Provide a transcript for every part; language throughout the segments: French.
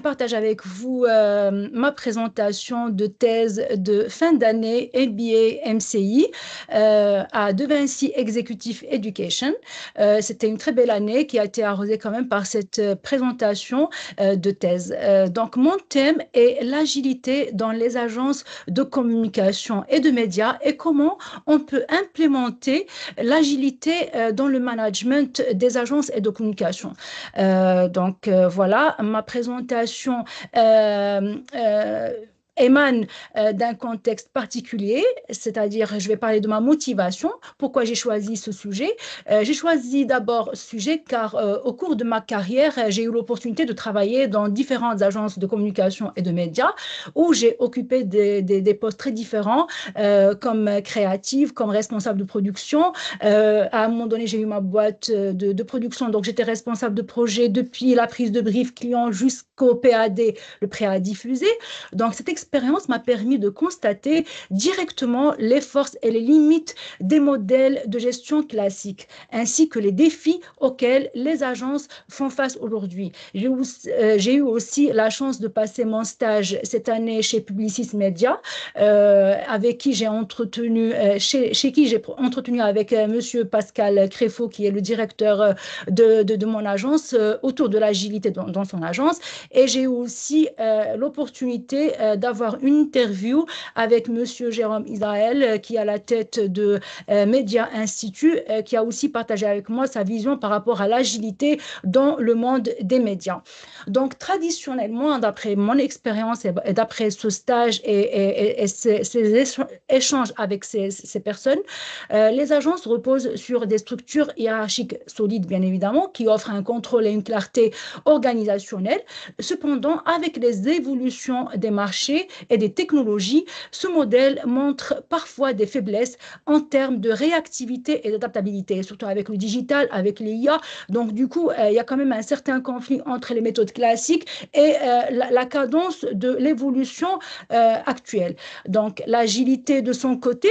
je partage avec vous ma présentation de thèse de fin d'année MBA MCI à De Vinci Executive Education. C'était une très belle année qui a été arrosée quand même par cette présentation de thèse. Donc, mon thème est l'agilité dans les agences de communication et de médias et comment on peut implémenter l'agilité dans le management des agences et de communication. Voilà, ma présentation émane d'un contexte particulier, c'est-à-dire je vais parler de ma motivation, pourquoi j'ai choisi ce sujet. J'ai choisi d'abord ce sujet car au cours de ma carrière, j'ai eu l'opportunité de travailler dans différentes agences de communication et de médias où j'ai occupé des postes très différents comme créative, comme responsable de production. À un moment donné, j'ai eu ma boîte de production, donc j'étais responsable de projet depuis la prise de brief client jusqu'au PAD, le prêt à diffuser. Donc, cette expérience m'a permis de constater directement les forces et les limites des modèles de gestion classiques, ainsi que les défis auxquels les agences font face aujourd'hui. J'ai eu aussi la chance de passer mon stage cette année chez Publicis Media, avec qui j'ai entretenu, chez qui j'ai entretenu avec Monsieur Pascal Créfaux, qui est le directeur de mon agence, autour de l'agilité dans son agence. Et j'ai eu aussi l'opportunité d'avoir une interview avec Monsieur Jérôme Israël, qui est à la tête de Media Institute, qui a aussi partagé avec moi sa vision par rapport à l'agilité dans le monde des médias. Donc, traditionnellement, d'après mon expérience et d'après ce stage et ces échanges avec ces personnes, les agences reposent sur des structures hiérarchiques solides, bien évidemment, qui offrent un contrôle et une clarté organisationnelle. Cependant, avec les évolutions des marchés et des technologies, ce modèle montre parfois des faiblesses en termes de réactivité et d'adaptabilité, surtout avec le digital, avec les IA. Donc, du coup, il y a quand même un certain conflit entre les méthodes classiques et la cadence de l'évolution actuelle. Donc, l'agilité, de son côté,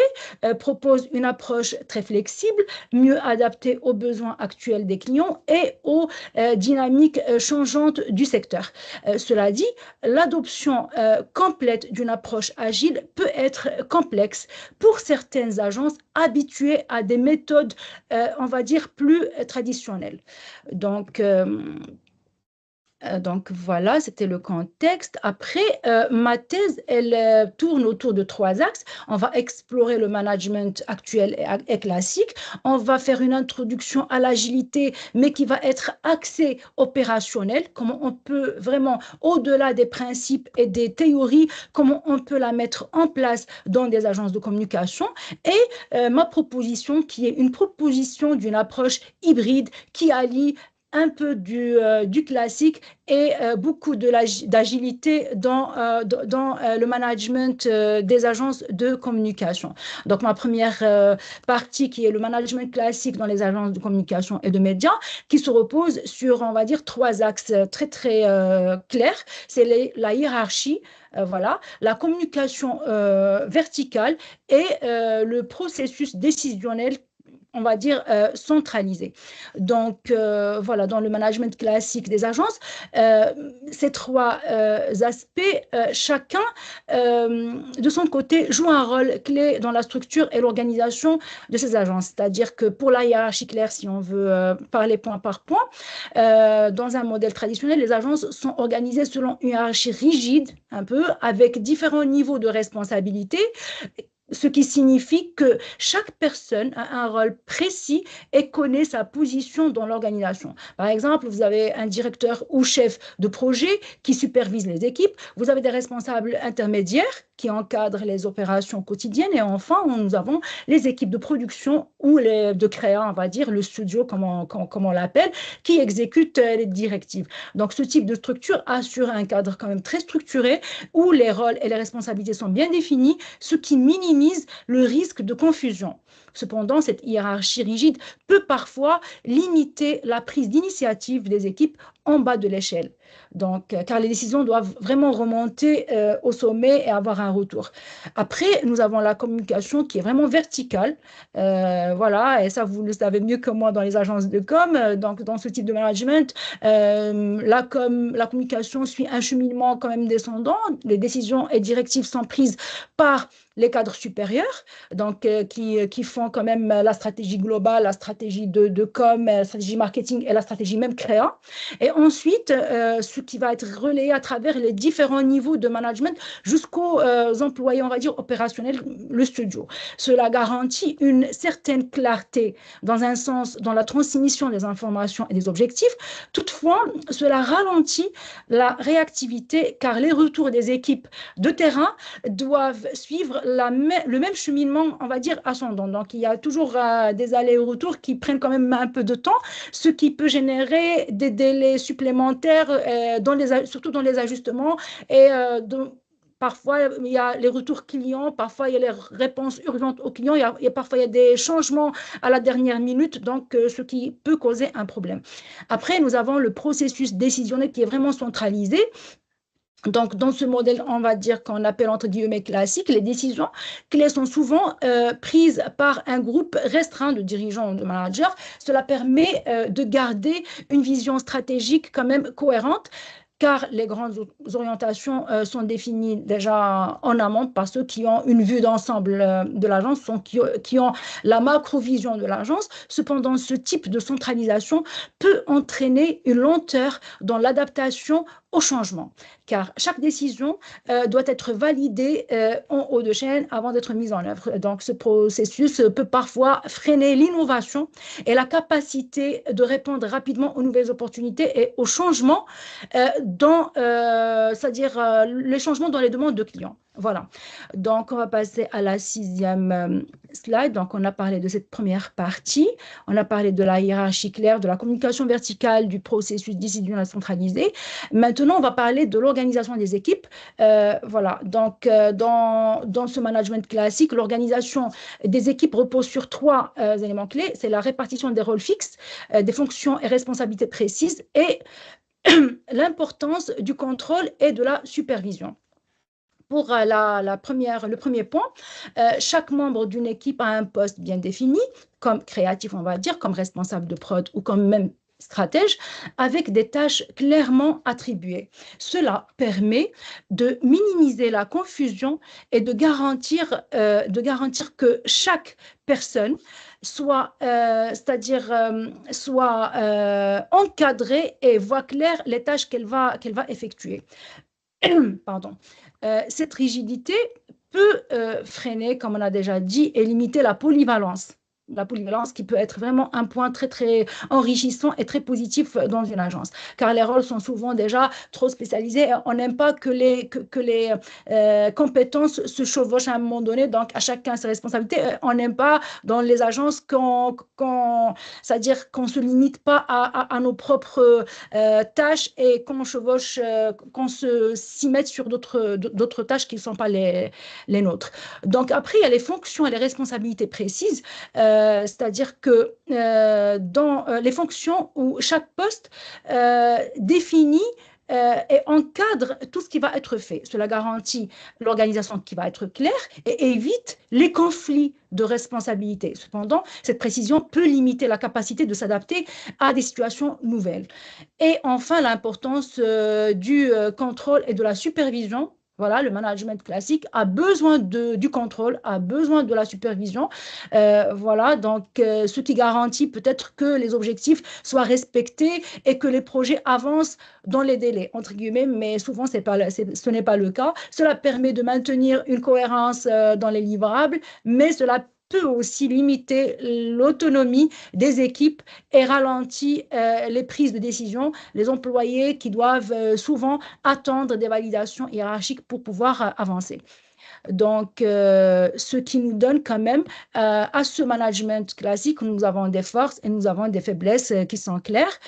propose une approche très flexible, mieux adaptée aux besoins actuels des clients et aux dynamiques changeantes du secteur. Cela dit, l'adoption complète d'une approche agile peut être complexe pour certaines agences habituées à des méthodes, on va dire, plus traditionnelles. Donc, voilà, c'était le contexte. Après, ma thèse, elle tourne autour de trois axes. On va explorer le management actuel et classique. On va faire une introduction à l'agilité, mais qui va être axée opérationnelle. Comment on peut vraiment, au-delà des principes et des théories, comment on peut la mettre en place dans des agences de communication. Et ma proposition, qui est une proposition d'une approche hybride qui allie un peu du classique et beaucoup d'agilité dans le management des agences de communication. Donc, ma première partie, qui est le management classique dans les agences de communication et de médias, qui se repose sur, on va dire, trois axes très, très clairs. C'est la hiérarchie, voilà, la communication verticale et le processus décisionnel, on va dire, centralisé. Donc, voilà, dans le management classique des agences, ces trois aspects, chacun, de son côté, joue un rôle clé dans la structure et l'organisation de ces agences. C'est-à-dire que pour la hiérarchie claire, si on veut parler point par point, dans un modèle traditionnel, les agences sont organisées selon une hiérarchie rigide, un peu, avec différents niveaux de responsabilité, ce qui signifie que chaque personne a un rôle précis et connaît sa position dans l'organisation. Par exemple, vous avez un directeur ou chef de projet qui supervise les équipes, vous avez des responsables intermédiaires qui encadrent les opérations quotidiennes et enfin, nous avons les équipes de production ou de créa, on va dire, le studio, comme on l'appelle, qui exécutent les directives. Donc, ce type de structure assure un cadre quand même très structuré où les rôles et les responsabilités sont bien définis, ce qui minimise le risque de confusion. Cependant, cette hiérarchie rigide peut parfois limiter la prise d'initiative des équipes en bas de l'échelle. Donc, car les décisions doivent vraiment remonter au sommet et avoir un retour. Après, nous avons la communication qui est vraiment verticale. Voilà, et ça, vous le savez mieux que moi dans les agences de com. Donc, dans ce type de management, la communication suit un cheminement quand même descendant. Les décisions et directives sont prises par les cadres supérieurs, donc qui font quand même la stratégie globale, la stratégie de com, la stratégie marketing et la stratégie même créa. Et ensuite, ce qui va être relayé à travers les différents niveaux de management jusqu'aux employés, on va dire, opérationnels, le studio. Cela garantit une certaine clarté dans un sens, dans la transmission des informations et des objectifs. Toutefois, cela ralentit la réactivité car les retours des équipes de terrain doivent suivre le même cheminement, on va dire, ascendant. Donc, il y a toujours des allers-retours qui prennent quand même un peu de temps, ce qui peut générer des délais supplémentaires, surtout dans les ajustements et parfois, il y a les retours clients, parfois, il y a les réponses urgentes aux clients, parfois, il y a des changements à la dernière minute, donc ce qui peut causer un problème. Après, nous avons le processus décisionnel qui est vraiment centralisé. Donc, dans ce modèle, on va dire qu'on appelle entre guillemets classique, les décisions clés sont souvent prises par un groupe restreint de dirigeants ou de managers. Cela permet de garder une vision stratégique quand même cohérente, car les grandes orientations sont définies déjà en amont par ceux qui ont une vue d'ensemble de l'agence, qui ont la macro-vision de l'agence. Cependant, ce type de centralisation peut entraîner une lenteur dans l'adaptation au changement, car chaque décision doit être validée en haut de chaîne avant d'être mise en œuvre. Donc, ce processus peut parfois freiner l'innovation et la capacité de répondre rapidement aux nouvelles opportunités et aux changements c'est-à-dire les changements dans les demandes de clients. Voilà. Donc, on va passer à la 6e slide. Donc, on a parlé de cette première partie. On a parlé de la hiérarchie claire, de la communication verticale, du processus décisionnel centralisé. Maintenant, on va parler de l'organisation des équipes. Voilà. Donc, dans ce management classique, l'organisation des équipes repose sur 3 éléments clés. C'est la répartition des rôles fixes, des fonctions et responsabilités précises et l'importance du contrôle et de la supervision. Pour le premier point, chaque membre d'une équipe a un poste bien défini, comme créatif, on va dire, comme responsable de prod ou comme même stratège, avec des tâches clairement attribuées. Cela permet de minimiser la confusion et de garantir que chaque personne soit encadrée et voit clair les tâches qu'elle va effectuer. Pardon. Cette rigidité peut freiner, comme on a déjà dit, et limiter la polyvalence. La polyvalence qui peut être vraiment un point très, très enrichissant et très positif dans une agence, car les rôles sont souvent déjà trop spécialisés. On n'aime pas que les compétences se chevauchent à un moment donné, donc à chacun ses responsabilités. On n'aime pas dans les agences c'est-à-dire qu'on ne se limite pas à nos propres tâches et qu'on chevauche, qu'on s'y mette sur d'autres tâches qui ne sont pas les nôtres. Donc après, il y a les fonctions et les responsabilités précises. C'est-à-dire que dans les fonctions où chaque poste définit et encadre tout ce qui va être fait. Cela garantit l'organisation qui va être claire et évite les conflits de responsabilité. Cependant, cette précision peut limiter la capacité de s'adapter à des situations nouvelles. Et enfin, l'importance du contrôle et de la supervision. Voilà, le management classique a besoin du contrôle, a besoin de la supervision. Voilà, donc ce qui garantit peut-être que les objectifs soient respectés et que les projets avancent dans les délais, entre guillemets, mais souvent ce n'est pas le cas. Cela permet de maintenir une cohérence dans les livrables, mais cela peut aussi limiter l'autonomie des équipes et ralentit les prises de décision, les employés qui doivent souvent attendre des validations hiérarchiques pour pouvoir avancer. Donc, ce qui nous donne quand même à ce management classique, nous avons des forces et nous avons des faiblesses qui sont claires.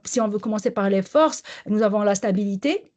Si on veut commencer par les forces, nous avons la stabilité.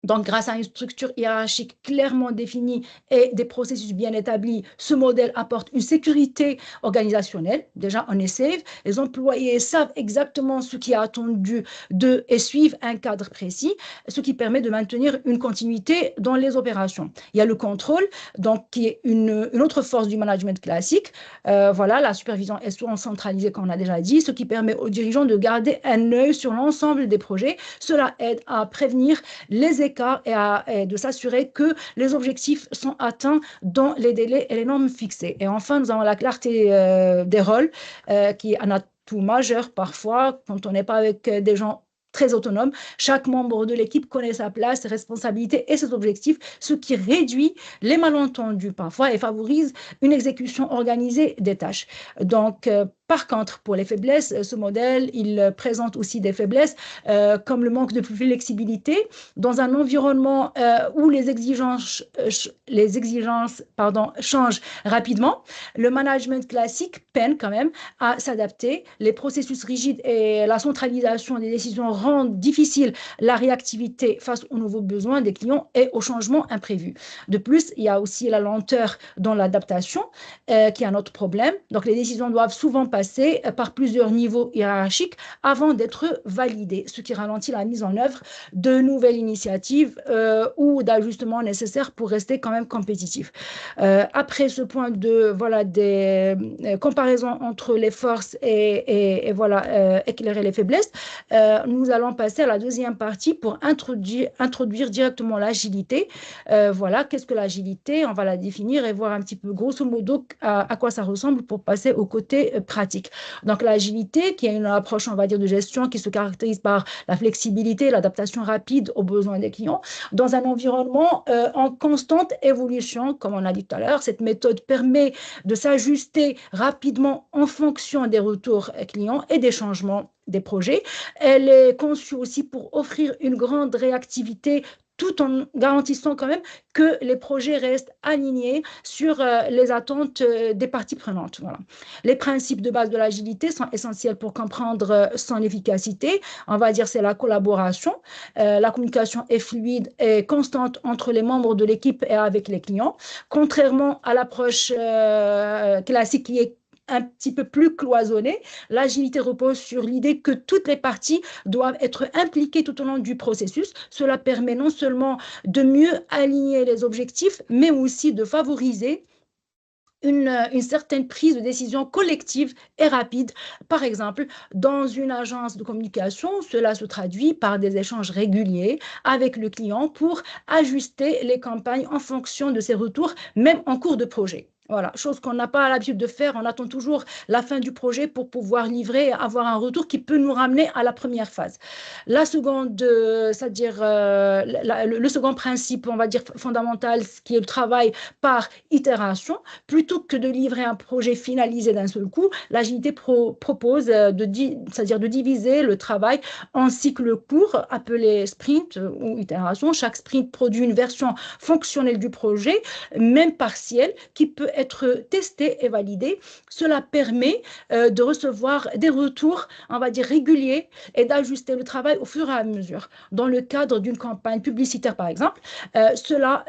Donc, grâce à une structure hiérarchique clairement définie et des processus bien établis, ce modèle apporte une sécurité organisationnelle. Déjà, on est safe. Les employés savent exactement ce qui est attendu d'eux et suivent un cadre précis, ce qui permet de maintenir une continuité dans les opérations. Il y a le contrôle, donc, qui est une autre force du management classique. Voilà, la supervision est souvent centralisée, comme on a déjà dit, ce qui permet aux dirigeants de garder un œil sur l'ensemble des projets. Cela aide à prévenir les écarts et de s'assurer que les objectifs sont atteints dans les délais et les normes fixées. Et enfin, nous avons la clarté des rôles qui est un atout majeur parfois quand on n'est pas avec des gens très autonomes. Chaque membre de l'équipe connaît sa place, ses responsabilités et ses objectifs, ce qui réduit les malentendus parfois et favorise une exécution organisée des tâches. Donc, par contre, pour les faiblesses, ce modèle, il présente aussi des faiblesses comme le manque de flexibilité dans un environnement où les exigences changent rapidement. Le management classique peine quand même à s'adapter. Les processus rigides et la centralisation des décisions rendent difficile la réactivité face aux nouveaux besoins des clients et aux changements imprévus. De plus, il y a aussi la lenteur dans l'adaptation qui est un autre problème. Donc, les décisions doivent souvent passer par plusieurs niveaux hiérarchiques avant d'être validées, ce qui ralentit la mise en œuvre de nouvelles initiatives ou d'ajustements nécessaires pour rester quand même compétitif. Après ce point de voilà des comparaisons entre les forces et voilà éclairer les faiblesses, nous allons passer à la deuxième partie pour introduire directement l'agilité. Voilà, qu'est-ce que l'agilité? On va la définir et voir un petit peu grosso modo à quoi ça ressemble pour passer au côté pratique. Donc l'agilité, qui est une approche, on va dire, de gestion qui se caractérise par la flexibilité, l'adaptation rapide aux besoins des clients dans un environnement en constante évolution, comme on a dit tout à l'heure. Cette méthode permet de s'ajuster rapidement en fonction des retours clients et des changements des projets. Elle est conçue aussi pour offrir une grande réactivité tout en garantissant quand même que les projets restent alignés sur les attentes des parties prenantes. Voilà. Les principes de base de l'agilité sont essentiels pour comprendre son efficacité. On va dire c'est la collaboration. La communication est fluide et constante entre les membres de l'équipe et avec les clients, contrairement à l'approche classique qui est un petit peu plus cloisonnée. L'agilité repose sur l'idée que toutes les parties doivent être impliquées tout au long du processus. Cela permet non seulement de mieux aligner les objectifs, mais aussi de favoriser une certaine prise de décision collective et rapide. Par exemple, dans une agence de communication, cela se traduit par des échanges réguliers avec le client pour ajuster les campagnes en fonction de ses retours, même en cours de projet. Voilà, chose qu'on n'a pas l'habitude de faire. On attend toujours la fin du projet pour pouvoir livrer et avoir un retour qui peut nous ramener à la première phase. La seconde, c'est-à-dire le second principe, on va dire fondamental, qui est le travail par itération. Plutôt que de livrer un projet finalisé d'un seul coup, l'agilité propose c'est-à-dire de diviser le travail en cycles courts appelés sprint ou itération. Chaque sprint produit une version fonctionnelle du projet, même partielle, qui peut être testée et validée. Cela permet de recevoir des retours, on va dire, réguliers et d'ajuster le travail au fur et à mesure. Dans le cadre d'une campagne publicitaire, par exemple, cela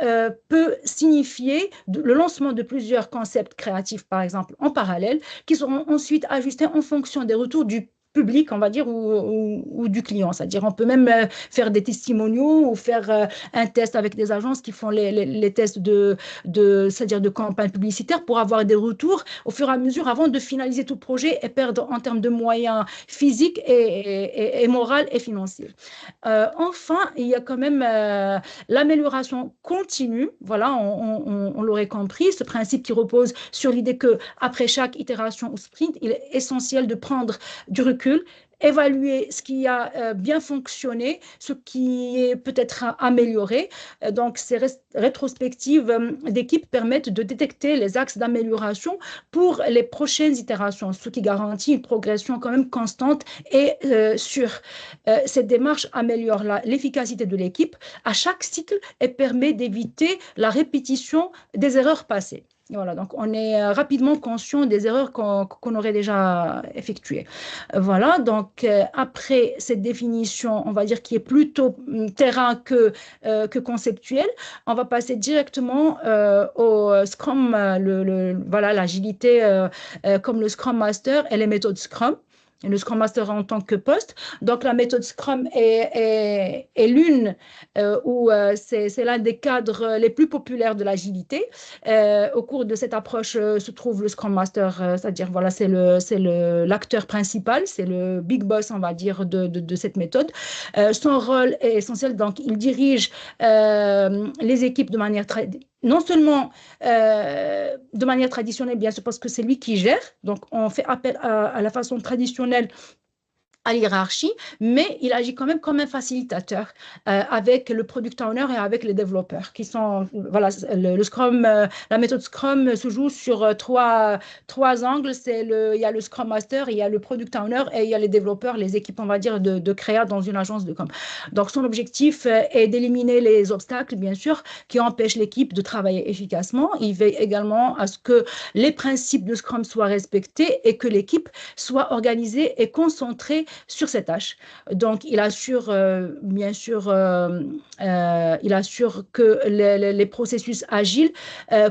peut signifier le lancement de plusieurs concepts créatifs, par exemple, en parallèle, qui seront ensuite ajustés en fonction des retours du public, on va dire, ou du client. C'est-à-dire, on peut même faire des testimoniaux ou faire un test avec des agences qui font les tests c'est-à-dire de campagne publicitaire pour avoir des retours au fur et à mesure avant de finaliser tout le projet et perdre en termes de moyens physiques et moraux et financiers. Enfin, il y a quand même l'amélioration continue. Voilà, on l'aurait compris, ce principe qui repose sur l'idée qu'après chaque itération ou sprint, il est essentiel de prendre du recul, évaluer ce qui a bien fonctionné, ce qui est peut-être amélioré. Donc, ces rétrospectives d'équipe permettent de détecter les axes d'amélioration pour les prochaines itérations, ce qui garantit une progression quand même constante et sûre. Cette démarche améliore l'efficacité de l'équipe à chaque cycle et permet d'éviter la répétition des erreurs passées. Voilà, donc on est rapidement conscient des erreurs qu'on aurait déjà effectuées. Voilà, donc après cette définition, on va dire qui est plutôt terrain que conceptuelle, on va passer directement au Scrum, voilà, l'agilité comme le Scrum Master et les méthodes Scrum. Et le Scrum Master en tant que poste. Donc, la méthode Scrum est l'une ou c'est l'un des cadres les plus populaires de l'agilité. Au cours de cette approche se trouve le Scrum Master, c'est-à-dire voilà, l'acteur principal, c'est le big boss, on va dire, de cette méthode. Son rôle est essentiel, donc il dirige les équipes de manière non seulement de manière traditionnelle, bien sûr, parce que c'est lui qui gère, donc on fait appel à la façon traditionnelle à l'hiérarchie, mais il agit quand même comme un facilitateur avec le product owner et avec les développeurs qui sont, voilà, le Scrum, la méthode Scrum se joue sur trois angles. Il y a le Scrum Master, il y a le product owner et il y a les développeurs, les équipes, on va dire, de créa dans une agence de com. Donc, son objectif est d'éliminer les obstacles, bien sûr, qui empêchent l'équipe de travailler efficacement. Il veille également à ce que les principes de Scrum soient respectés et que l'équipe soit organisée et concentrée sur ces tâches. Donc, il assure, bien sûr, il assure que les processus agiles,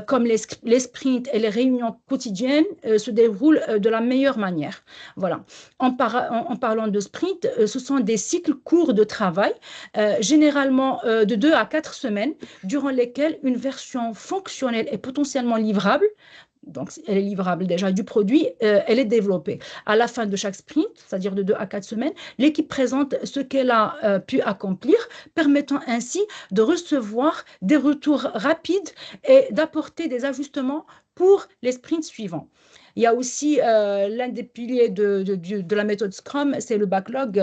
comme les sprints et les réunions quotidiennes, se déroulent de la meilleure manière. Voilà. En parlant de sprint, ce sont des cycles courts de travail, généralement de 2 à 4 semaines, durant lesquels une version fonctionnelle est potentiellement livrable. Donc, elle est livrable déjà du produit, elle est développée. À la fin de chaque sprint, c'est-à-dire de 2 à 4 semaines, l'équipe présente ce qu'elle a pu accomplir, permettant ainsi de recevoir des retours rapides et d'apporter des ajustements pour les sprints suivants. Il y a aussi l'un des piliers de la méthode Scrum, c'est le backlog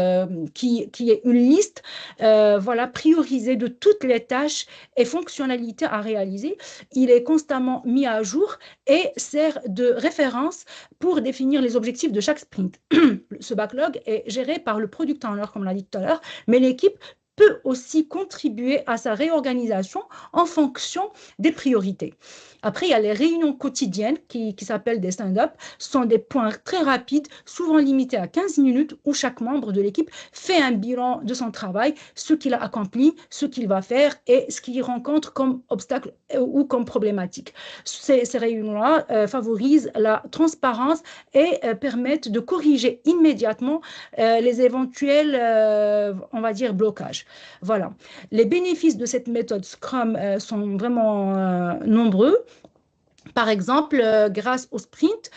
qui est une liste voilà, priorisée de toutes les tâches et fonctionnalités à réaliser. Il est constamment mis à jour et sert de référence pour définir les objectifs de chaque sprint. Ce backlog est géré par le product owner, comme on l'a dit tout à l'heure, mais l'équipe peut aussi contribuer à sa réorganisation en fonction des priorités. Après, il y a les réunions quotidiennes qui s'appellent des stand-up. Ce sont des points très rapides, souvent limités à 15 minutes, où chaque membre de l'équipe fait un bilan de son travail, ce qu'il a accompli, ce qu'il va faire et ce qu'il rencontre comme obstacle ou comme problématique. Ces réunions-là favorisent la transparence et permettent de corriger immédiatement les éventuels, on va dire, blocages. Voilà. Les bénéfices de cette méthode Scrum sont vraiment nombreux. Par exemple, grâce au sprint,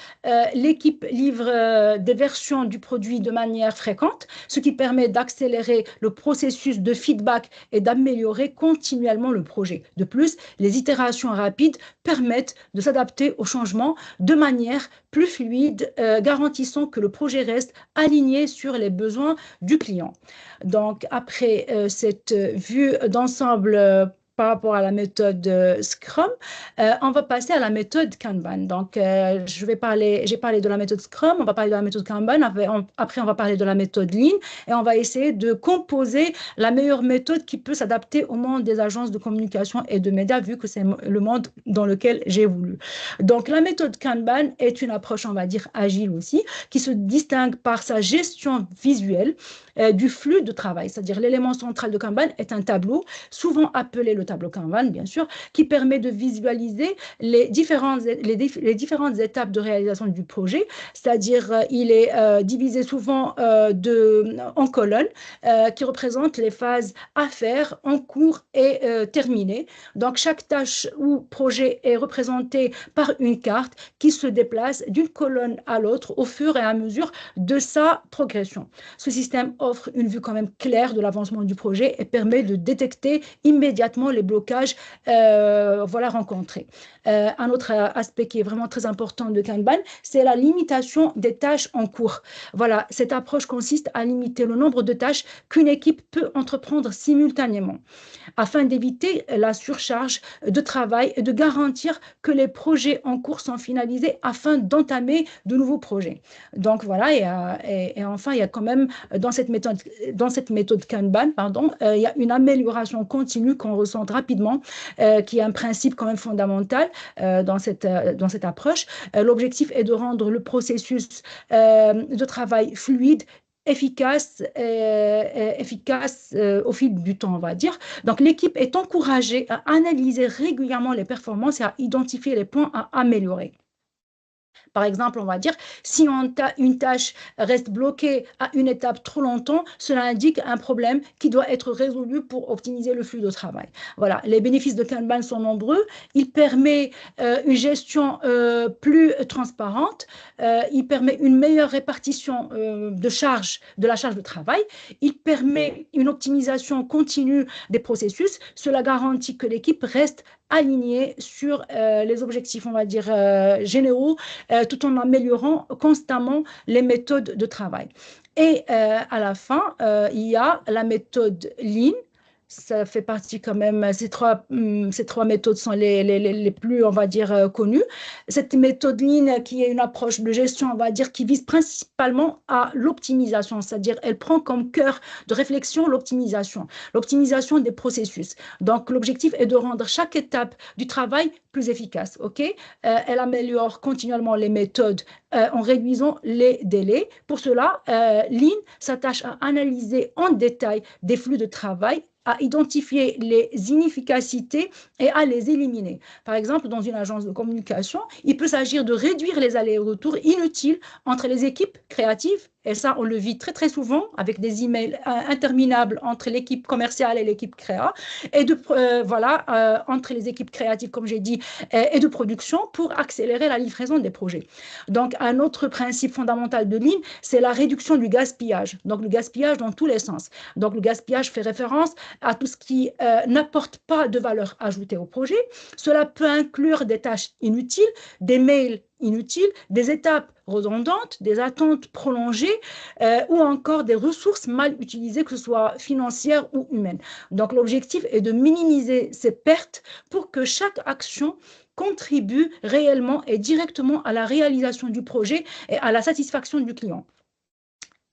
l'équipe livre des versions du produit de manière fréquente, ce qui permet d'accélérer le processus de feedback et d'améliorer continuellement le projet. De plus, les itérations rapides permettent de s'adapter aux changements de manière plus fluide, garantissant que le projet reste aligné sur les besoins du client. Donc, après cette vue d'ensemble par rapport à la méthode Scrum, on va passer à la méthode Kanban. Donc, j'ai parlé de la méthode Scrum, on va parler de la méthode Kanban, après on va parler de la méthode Lean et on va essayer de composer la meilleure méthode qui peut s'adapter au monde des agences de communication et de médias, vu que c'est le monde dans lequel j'évolue. Donc, la méthode Kanban est une approche, on va dire, agile aussi, qui se distingue par sa gestion visuelle du flux de travail, c'est-à-dire l'élément central de Kanban est un tableau, souvent appelé le tableau Kanban, bien sûr, qui permet de visualiser les différentes étapes de réalisation du projet, c'est-à-dire il est divisé souvent en colonnes qui représentent les phases à faire, en cours et terminées. Donc, chaque tâche ou projet est représenté par une carte qui se déplace d'une colonne à l'autre au fur et à mesure de sa progression. Ce système offre une vue quand même claire de l'avancement du projet et permet de détecter immédiatement les blocages voilà, rencontrés. Un autre aspect qui est vraiment très important de Kanban, c'est la limitation des tâches en cours. Voilà, cette approche consiste à limiter le nombre de tâches qu'une équipe peut entreprendre simultanément, afin d'éviter la surcharge de travail et de garantir que les projets en cours sont finalisés afin d'entamer de nouveaux projets. Donc voilà, et enfin, il y a quand même dans cette méthode Kanban, il y a une amélioration continue qu'on ressent rapidement, qui est un principe quand même fondamental. dans cette approche. L'objectif est de rendre le processus de travail fluide, efficace au fil du temps, on va dire. Donc, l'équipe est encouragée à analyser régulièrement les performances et à identifier les points à améliorer. Par exemple, on va dire, si une tâche reste bloquée à une étape trop longtemps, cela indique un problème qui doit être résolu pour optimiser le flux de travail. Voilà, les bénéfices de Kanban sont nombreux. Il permet une gestion plus transparente. Il permet une meilleure répartition de la charge de travail. Il permet une optimisation continue des processus. Cela garantit que l'équipe reste alignée sur les objectifs, on va dire, généraux, tout en améliorant constamment les méthodes de travail. Et à la fin, il y a la méthode Lean. Ça fait partie quand même, ces trois méthodes sont les plus, on va dire, connues. Cette méthode Lean, qui est une approche de gestion, on va dire, qui vise principalement à l'optimisation, c'est-à-dire elle prend comme cœur de réflexion l'optimisation des processus. Donc, l'objectif est de rendre chaque étape du travail plus efficace. Elle améliore continuellement les méthodes en réduisant les délais. Pour cela, Lean s'attache à analyser en détail des flux de travail, à identifier les inefficacités et à les éliminer. Par exemple, dans une agence de communication, il peut s'agir de réduire les allers-retours inutiles entre les équipes créatives, et ça, on le vit très, très souvent avec des emails interminables entre l'équipe commerciale et l'équipe créa, et entre les équipes créatives, comme j'ai dit, et de production pour accélérer la livraison des projets. Donc, un autre principe fondamental de Lean, c'est la réduction du gaspillage. Donc, le gaspillage dans tous les sens. Donc, le gaspillage fait référence à tout ce qui n'apporte pas de valeur ajoutée au projet. Cela peut inclure des tâches inutiles, des mails inutiles, des étapes redondantes, des attentes prolongées ou encore des ressources mal utilisées, que ce soit financières ou humaines. Donc, l'objectif est de minimiser ces pertes pour que chaque action contribue réellement et directement à la réalisation du projet et à la satisfaction du client.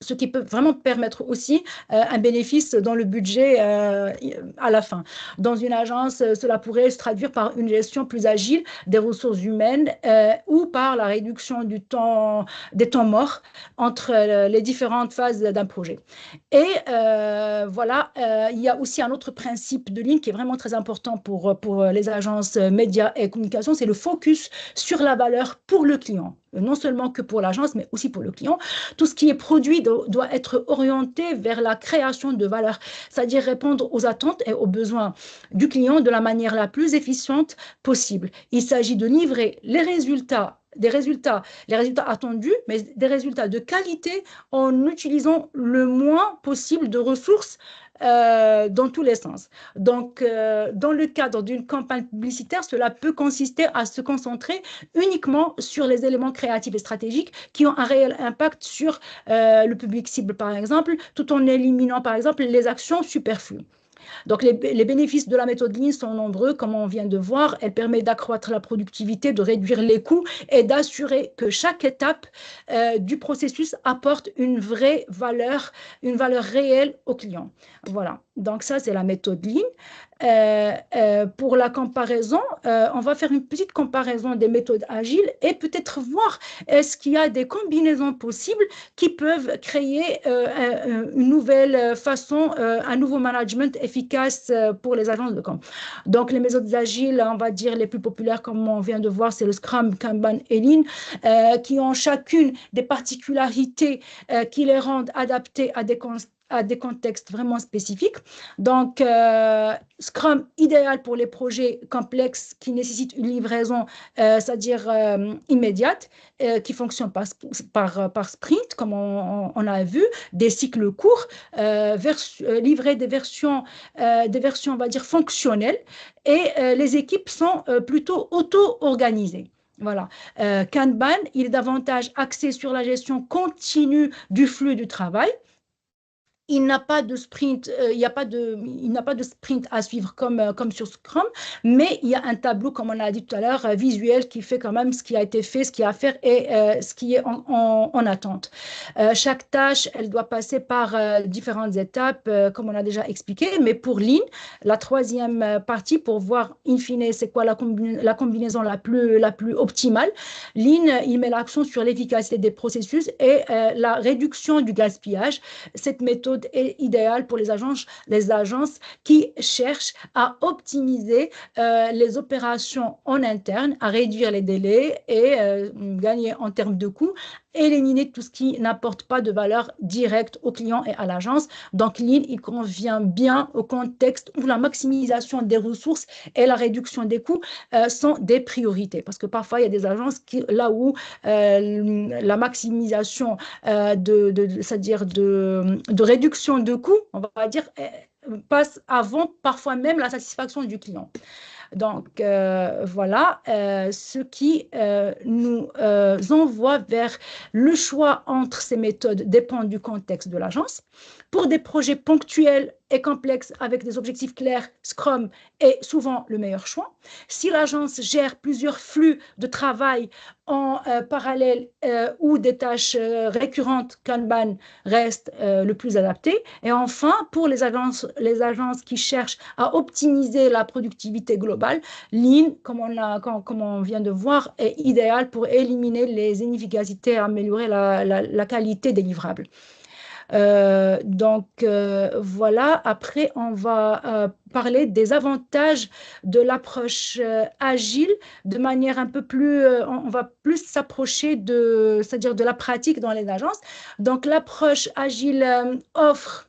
Ce qui peut vraiment permettre aussi un bénéfice dans le budget à la fin. Dans une agence, cela pourrait se traduire par une gestion plus agile des ressources humaines ou par la réduction des temps morts entre les différentes phases d'un projet. Et il y a aussi un autre principe de Lean qui est vraiment très important pour les agences médias et communication, c'est le focus sur la valeur pour le client. Non seulement que pour l'agence, mais aussi pour le client. Tout ce qui est produit doit être orienté vers la création de valeur, c'est-à-dire répondre aux attentes et aux besoins du client de la manière la plus efficiente possible. Il s'agit de livrer les résultats attendus, mais des résultats de qualité en utilisant le moins possible de ressources dans tous les sens. Donc, dans le cadre d'une campagne publicitaire, cela peut consister à se concentrer uniquement sur les éléments créatifs et stratégiques qui ont un réel impact sur le public cible, par exemple, tout en éliminant, par exemple, les actions superflues. Donc, les bénéfices de la méthode Lean sont nombreux, comme on vient de voir. Elle permet d'accroître la productivité, de réduire les coûts et d'assurer que chaque étape du processus apporte une vraie valeur, une valeur réelle au client. Voilà, donc ça, c'est la méthode Lean. Pour la comparaison, on va faire une petite comparaison des méthodes agiles et peut-être voir est-ce qu'il y a des combinaisons possibles qui peuvent créer une nouvelle façon, un nouveau management efficace pour les agences de com. Donc, les méthodes agiles, on va dire les plus populaires, comme on vient de voir, c'est le Scrum, Kanban et Lean, qui ont chacune des particularités qui les rendent adaptés à des contextes vraiment spécifiques. Donc, Scrum, idéal pour les projets complexes qui nécessitent une livraison, c'est-à-dire immédiate, qui fonctionne par sprint, comme on a vu, des cycles courts, livrer des versions, on va dire, fonctionnelles, et les équipes sont plutôt auto-organisées. Voilà. Kanban, il est davantage axé sur la gestion continue du flux du travail. il n'a pas de sprint, il n'a pas de sprint à suivre comme sur Scrum, mais il y a un tableau, comme on a dit tout à l'heure, visuel qui fait quand même ce qui a été fait, ce qu'il y a à faire et ce qui est en attente. Chaque tâche, elle doit passer par différentes étapes, comme on a déjà expliqué, mais pour Lean, la troisième partie, pour voir in fine c'est quoi la combinaison la plus optimale, Lean, il met l'accent sur l'efficacité des processus et la réduction du gaspillage. Cette méthode est idéale pour les agences qui cherchent à optimiser les opérations en interne, à réduire les délais et gagner en termes de coûts, éliminer tout ce qui n'apporte pas de valeur directe au client et à l'agence. Donc, Lean, il convient bien au contexte où la maximisation des ressources et la réduction des coûts sont des priorités. Parce que parfois, il y a des agences là où la maximisation c'est-à-dire de réduction de coûts, on va dire, passe avant parfois même la satisfaction du client. Donc, voilà, ce qui nous envoie vers le choix entre ces méthodes dépend du contexte de l'agence. Pour des projets ponctuels et complexes avec des objectifs clairs, Scrum est souvent le meilleur choix. Si l'agence gère plusieurs flux de travail en parallèle ou des tâches récurrentes, Kanban reste le plus adapté. Et enfin, pour les agences qui cherchent à optimiser la productivité globale, Lean, comme on vient de voir, est idéal pour éliminer les inefficacités et améliorer la qualité des livrables. Donc, voilà, après, on va parler des avantages de l'approche agile de manière un peu plus, on va plus s'approcher c'est-à-dire de la pratique dans les agences. Donc, l'approche agile offre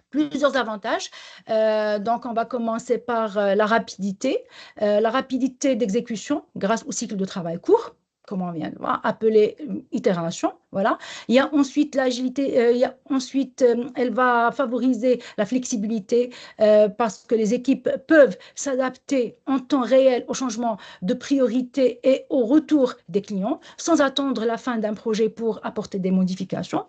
plusieurs avantages. Donc, on va commencer par la rapidité d'exécution grâce au cycle de travail court, comme on vient de voir, appelé itération. Voilà. Il y a ensuite l'agilité, elle va favoriser la flexibilité parce que les équipes peuvent s'adapter en temps réel au changement de priorité et au retour des clients sans attendre la fin d'un projet pour apporter des modifications.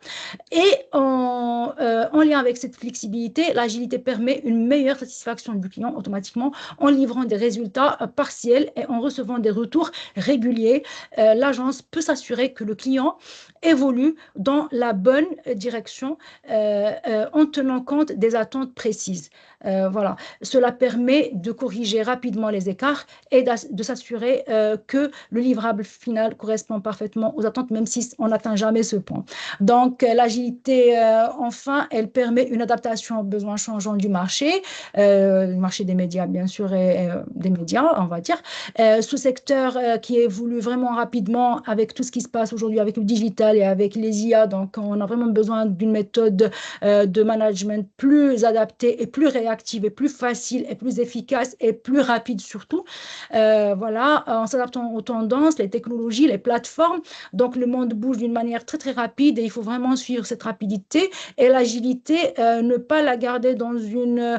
Et en lien avec cette flexibilité, l'agilité permet une meilleure satisfaction du client automatiquement en livrant des résultats partiels et en recevant des retours réguliers. L'agence peut s'assurer que le client évolue dans la bonne direction en tenant compte des attentes précises. Voilà. Cela permet de corriger rapidement les écarts et de s'assurer que le livrable final correspond parfaitement aux attentes, même si on n'atteint jamais ce point. Donc, l'agilité, enfin, elle permet une adaptation aux besoins changeants du marché des médias, bien sûr, et des médias, on va dire. Ce secteur qui évolue vraiment rapidement avec tout ce qui se passe aujourd'hui avec le digital et avec les IA. Donc, on a vraiment besoin d'une méthode de management plus adaptée et plus réactive et plus facile et plus efficace et plus rapide surtout. Voilà, en s'adaptant aux tendances, les technologies, les plateformes. Donc, le monde bouge d'une manière très, très rapide et il faut vraiment suivre cette rapidité et l'agilité, ne pas la garder dans une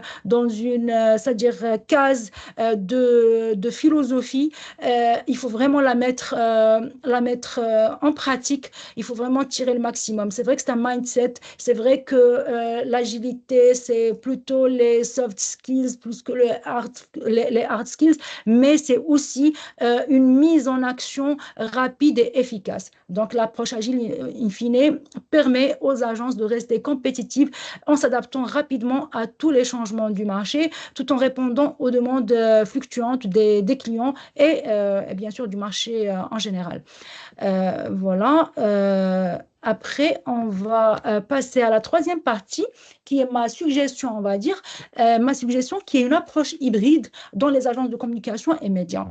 c'est-à-dire case de philosophie. Il faut vraiment la mettre en pratique. Il faut vraiment tirer le maximum. C'est vrai que c'est un mindset. C'est vrai que l'agilité, c'est plutôt les soft skills plus que les hard skills, mais c'est aussi une mise en action rapide et efficace. Donc, l'approche agile, in fine, permet aux agences de rester compétitives en s'adaptant rapidement à tous les changements du marché, tout en répondant aux demandes fluctuantes des clients et bien sûr du marché en général. Voilà. Après, on va passer à la troisième partie, qui est ma suggestion, on va dire, ma suggestion qui est une approche hybride dans les agences de communication et médias.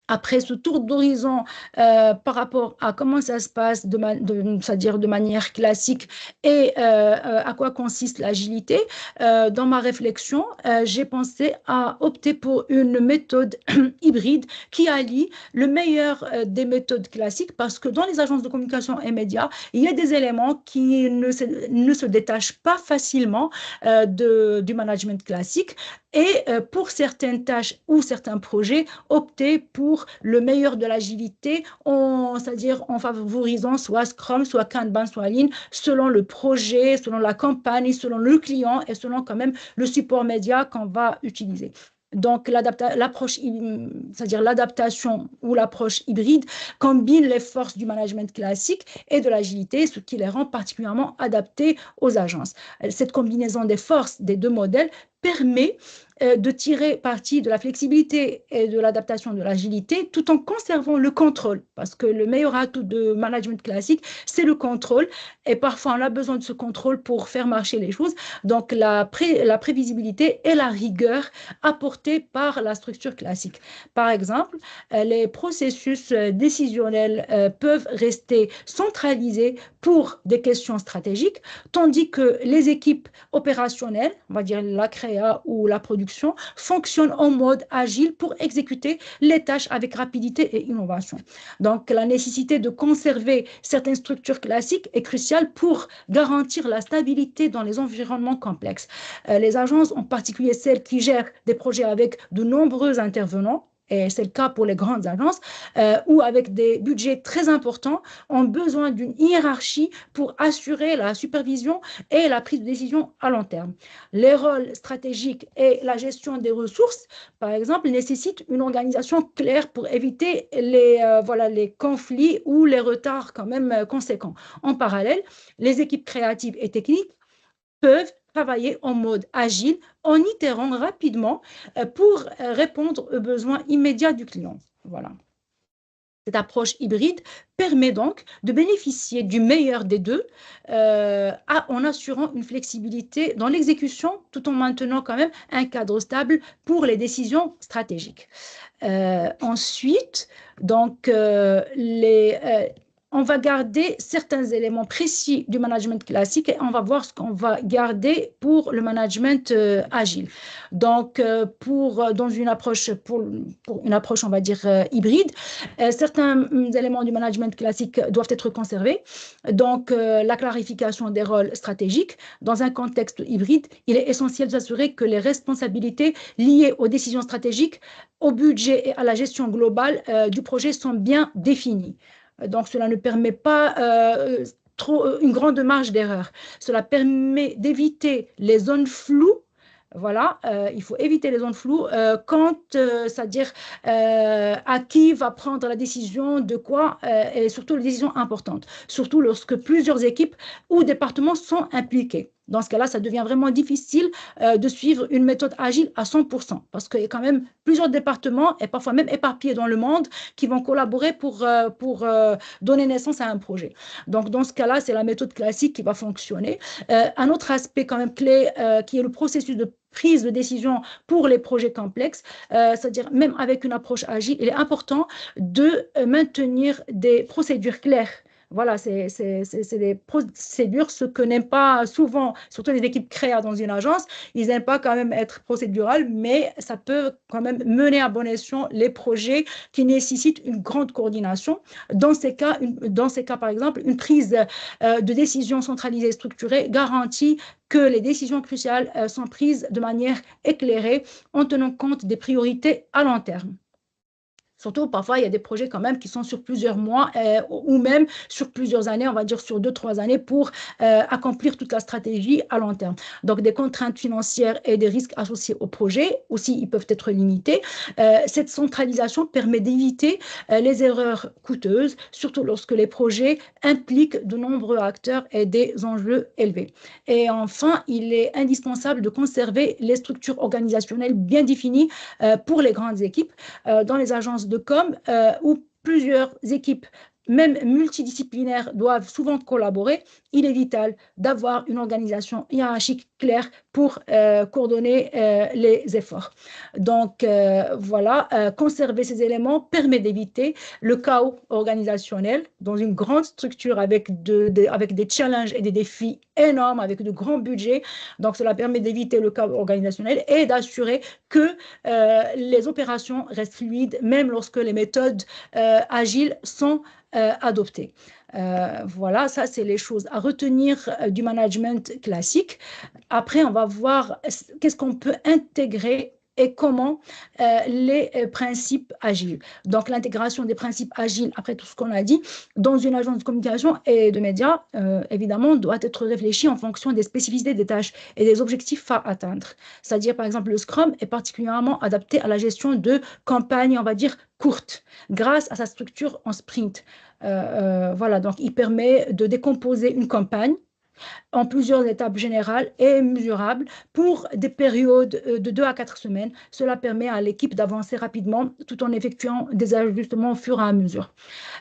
Après ce tour d'horizon par rapport à comment ça se passe, c'est-à-dire de manière classique, et à quoi consiste l'agilité, dans ma réflexion, j'ai pensé à opter pour une méthode hybride qui allie le meilleur des méthodes classiques, parce que dans les agences de communication et médias, il y a des éléments qui ne se détachent pas facilement du management classique. et pour certaines tâches ou certains projets, opter pour le meilleur de l'agilité, c'est-à-dire en favorisant soit Scrum, soit Kanban, soit Lean, selon le projet, selon la campagne, selon le client et selon quand même le support média qu'on va utiliser. Donc, l'approche, c'est-à-dire l'adaptation ou l'approche hybride combine les forces du management classique et de l'agilité, ce qui les rend particulièrement adaptés aux agences. Cette combinaison des forces des deux modèles permet de tirer parti de la flexibilité et de l'adaptation de l'agilité tout en conservant le contrôle, parce que le meilleur atout de management classique, c'est le contrôle, et parfois on a besoin de ce contrôle pour faire marcher les choses. Donc la prévisibilité et la rigueur apportées par la structure classique. Par exemple, les processus décisionnels peuvent rester centralisés pour des questions stratégiques, tandis que les équipes opérationnelles, on va dire la créa ou la production, fonctionnent en mode agile pour exécuter les tâches avec rapidité et innovation. Donc, la nécessité de conserver certaines structures classiques est cruciale pour garantir la stabilité dans les environnements complexes. Les agences, en particulier celles qui gèrent des projets avec de nombreux intervenants, et c'est le cas pour les grandes agences, ou avec des budgets très importants, ont besoin d'une hiérarchie pour assurer la supervision et la prise de décision à long terme. Les rôles stratégiques et la gestion des ressources, par exemple, nécessitent une organisation claire pour éviter les conflits ou les retards quand même conséquents. En parallèle, les équipes créatives et techniques peuvent travailler en mode agile en itérant rapidement pour répondre aux besoins immédiats du client. Voilà. Cette approche hybride permet donc de bénéficier du meilleur des deux en assurant une flexibilité dans l'exécution tout en maintenant quand même un cadre stable pour les décisions stratégiques. Ensuite, donc, on va garder certains éléments précis du management classique et on va voir ce qu'on va garder pour le management agile. Donc, dans une approche, pour une approche, on va dire, hybride, certains éléments du management classique doivent être conservés. Donc, la clarification des rôles stratégiques. Dans un contexte hybride, il est essentiel de s'assurer que les responsabilités liées aux décisions stratégiques, au budget et à la gestion globale du projet sont bien définies. Donc, cela ne permet pas une grande marge d'erreur. Cela permet d'éviter les zones floues. Voilà, il faut éviter les zones floues c'est-à-dire à qui va prendre la décision de quoi et surtout les décisions importantes, surtout lorsque plusieurs équipes ou départements sont impliqués. Dans ce cas-là, ça devient vraiment difficile de suivre une méthode agile à 100% parce qu'il y a quand même plusieurs départements et parfois même éparpillés dans le monde qui vont collaborer pour donner naissance à un projet. Donc, dans ce cas-là, c'est la méthode classique qui va fonctionner. Un autre aspect quand même clé qui est le processus de prise de décision pour les projets complexes, c'est-à-dire même avec une approche agile, il est important de maintenir des procédures claires. Voilà, c'est des procédures, ce que n'aiment pas souvent, surtout les équipes créa dans une agence, ils n'aiment pas quand même être procédural, mais ça peut quand même mener à bon escient les projets qui nécessitent une grande coordination. Dans ces cas, par exemple, une prise de décision centralisée et structurée garantit que les décisions cruciales sont prises de manière éclairée en tenant compte des priorités à long terme. Surtout, parfois, il y a des projets quand même qui sont sur plusieurs mois ou même sur plusieurs années, on va dire sur 2-3 années pour accomplir toute la stratégie à long terme. Donc, des contraintes financières et des risques associés au projet aussi, ils peuvent être limités. Cette centralisation permet d'éviter les erreurs coûteuses, surtout lorsque les projets impliquent de nombreux acteurs et des enjeux élevés. Et enfin, il est indispensable de conserver les structures organisationnelles bien définies pour les grandes équipes. Dans les agences de com où plusieurs équipes, même multidisciplinaires, doivent souvent collaborer, il est vital d'avoir une organisation hiérarchique claire pour coordonner les efforts. Donc, voilà, conserver ces éléments permet d'éviter le chaos organisationnel dans une grande structure avec des challenges et des défis énormes, avec de grands budgets. Donc, cela permet d'éviter le chaos organisationnel et d'assurer que les opérations restent fluides, même lorsque les méthodes agiles sont adopter. Voilà, ça, c'est les choses à retenir du management classique. Après, on va voir qu'est-ce qu'on peut intégrer et comment les principes agiles. Donc, l'intégration des principes agiles, après tout ce qu'on a dit, dans une agence de communication et de médias, évidemment, doit être réfléchie en fonction des spécificités des tâches et des objectifs à atteindre. C'est-à-dire, par exemple, le Scrum est particulièrement adapté à la gestion de campagnes, on va dire, courtes, grâce à sa structure en sprint. Voilà, donc il permet de décomposer une campagne en plusieurs étapes générales et mesurables pour des périodes de 2 à 4 semaines. Cela permet à l'équipe d'avancer rapidement tout en effectuant des ajustements au fur et à mesure,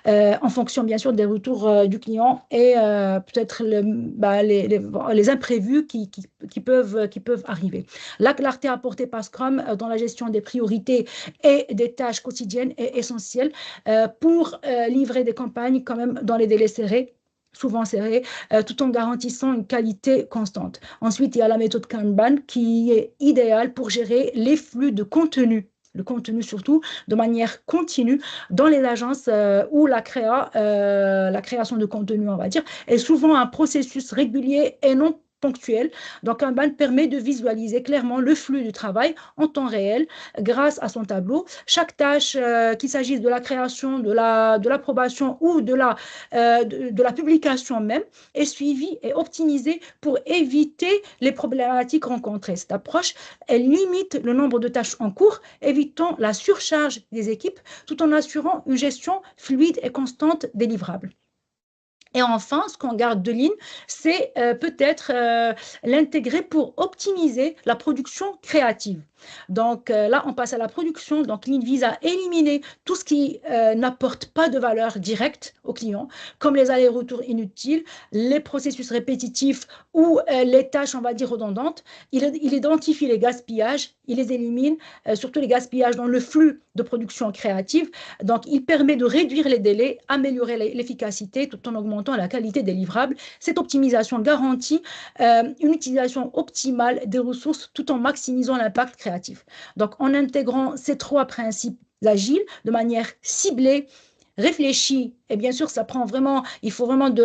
en fonction bien sûr des retours du client et peut-être les imprévus qui peuvent arriver. La clarté apportée par Scrum dans la gestion des priorités et des tâches quotidiennes est essentielle pour livrer des campagnes quand même dans les délais serrés, souvent serrés, tout en garantissant une qualité constante. Ensuite, il y a la méthode Kanban qui est idéale pour gérer les flux de contenu, le contenu surtout, de manière continue dans les agences où la création de contenu, on va dire, est souvent un processus régulier et non ponctuel. Donc, Kanban permet de visualiser clairement le flux du travail en temps réel grâce à son tableau. Chaque tâche, qu'il s'agisse de la création, de l'approbation ou de la publication même, est suivie et optimisée pour éviter les problématiques rencontrées. Cette approche, elle limite le nombre de tâches en cours, évitant la surcharge des équipes tout en assurant une gestion fluide et constante des livrables. Et enfin, ce qu'on garde de Lean, c'est peut-être l'intégrer pour optimiser la production créative. Donc là, on passe à la production. Donc Lean vise à éliminer tout ce qui n'apporte pas de valeur directe au client, comme les allers-retours inutiles, les processus répétitifs ou les tâches, on va dire, redondantes. Il identifie les gaspillages, il les élimine, surtout les gaspillages dans le flux de production créative. Donc, il permet de réduire les délais, améliorer l'efficacité tout en augmentant la qualité des livrables. Cette optimisation garantit une utilisation optimale des ressources tout en maximisant l'impact créatif. Donc, en intégrant ces 3 principes agiles de manière ciblée, réfléchie, et bien sûr, il faut vraiment de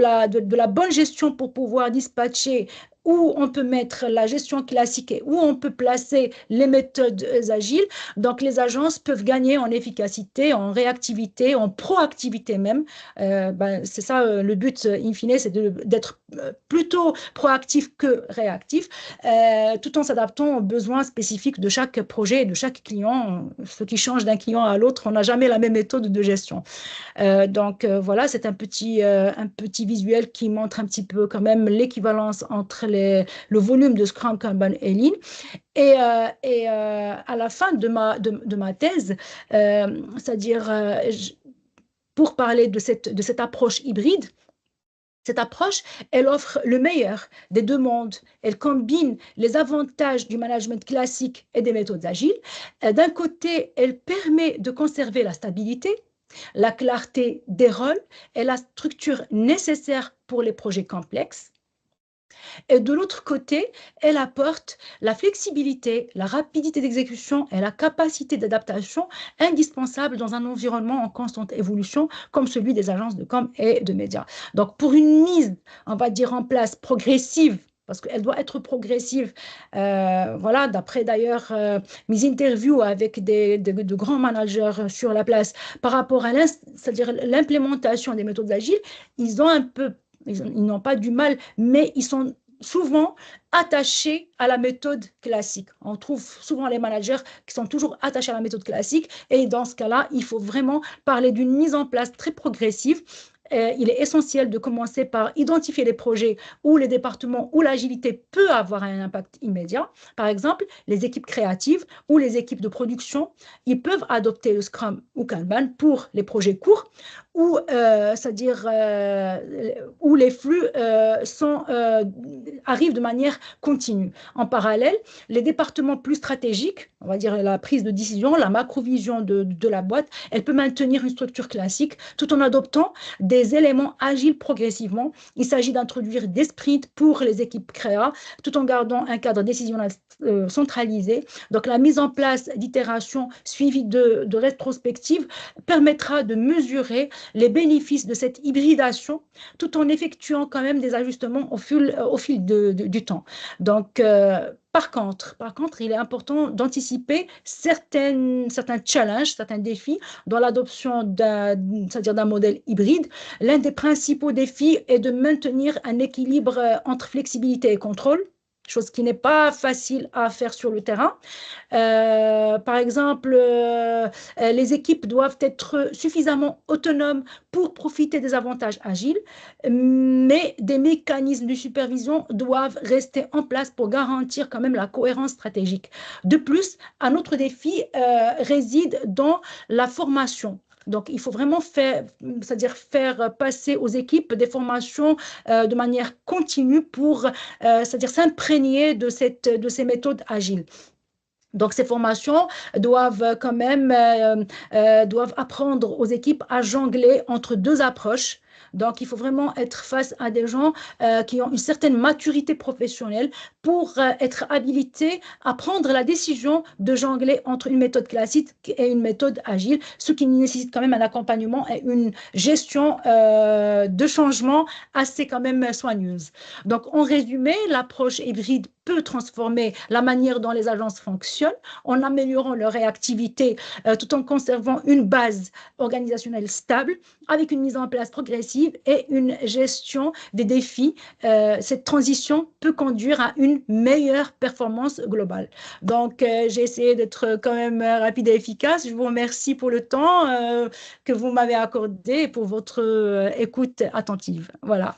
la bonne gestion pour pouvoir dispatcher où on peut mettre la gestion classique et où on peut placer les méthodes agiles. Donc, les agences peuvent gagner en efficacité, en réactivité, en proactivité même. C'est ça le but, in fine, c'est d'être plutôt proactif que réactif, tout en s'adaptant aux besoins spécifiques de chaque projet et de chaque client. Ce qui change d'un client à l'autre, on n'a jamais la même méthode de gestion. Voilà, c'est un petit visuel qui montre un petit peu quand même l'équivalence entre le volume de Scrum, Kanban et Lean. Et à la fin de ma thèse, c'est-à-dire pour parler de cette approche hybride, cette approche, elle offre le meilleur des 2 mondes. Elle combine les avantages du management classique et des méthodes agiles. D'un côté, elle permet de conserver la stabilité, la clarté des rôles et la structure nécessaire pour les projets complexes. Et de l'autre côté, elle apporte la flexibilité, la rapidité d'exécution et la capacité d'adaptation indispensables dans un environnement en constante évolution comme celui des agences de com et de médias. Donc, pour une mise, on va dire, en place progressive, parce qu'elle doit être progressive. Voilà, d'après d'ailleurs mes interviews avec de grands managers sur la place par rapport à c'est-à-dire l'implémentation des méthodes agiles, ils n'ont pas du mal, mais ils sont souvent attachés à la méthode classique. On trouve souvent les managers qui sont toujours attachés à la méthode classique et dans ce cas-là, il faut vraiment parler d'une mise en place très progressive. Il est essentiel de commencer par identifier les projets où les départements où l'agilité peut avoir un impact immédiat. Par exemple, les équipes créatives ou les équipes de production, ils peuvent adopter le Scrum ou Kanban pour les projets courts où, c'est-à-dire où les flux arrivent de manière continue. En parallèle, les départements plus stratégiques, on va dire la prise de décision, la macro-vision de la boîte, elle peut maintenir une structure classique tout en adoptant des éléments agiles progressivement. Il s'agit d'introduire des sprints pour les équipes créa tout en gardant un cadre décisionnel centralisé. Donc, la mise en place d'itérations suivies de rétrospectives permettra de mesurer les bénéfices de cette hybridation tout en effectuant quand même des ajustements au fil du temps. Donc, par contre, il est important d'anticiper certains challenges, certains défis dans l'adoption c'est-à-dire d'un modèle hybride. L'un des principaux défis est de maintenir un équilibre entre flexibilité et contrôle, chose qui n'est pas facile à faire sur le terrain. Par exemple, les équipes doivent être suffisamment autonomes pour profiter des avantages agiles, mais des mécanismes de supervision doivent rester en place pour garantir quand même la cohérence stratégique. De plus, un autre défi réside dans la formation. Donc, il faut vraiment c'est-à-dire faire passer aux équipes des formations de manière continue pour, c'est-à-dire s'imprégner de ces méthodes agiles. Donc, ces formations doivent quand même doivent apprendre aux équipes à jongler entre deux approches. Donc, il faut vraiment être face à des gens qui ont une certaine maturité professionnelle pour être habilités à prendre la décision de jongler entre une méthode classique et une méthode agile, ce qui nécessite quand même un accompagnement et une gestion de changement assez quand même soigneuse. Donc, en résumé, l'approche hybride peut transformer la manière dont les agences fonctionnent en améliorant leur réactivité tout en conservant une base organisationnelle stable avec une mise en place progressive et une gestion des défis. Cette transition peut conduire à une meilleure performance globale. Donc, j'ai essayé d'être quand même rapide et efficace. Je vous remercie pour le temps que vous m'avez accordé et pour votre écoute attentive. Voilà.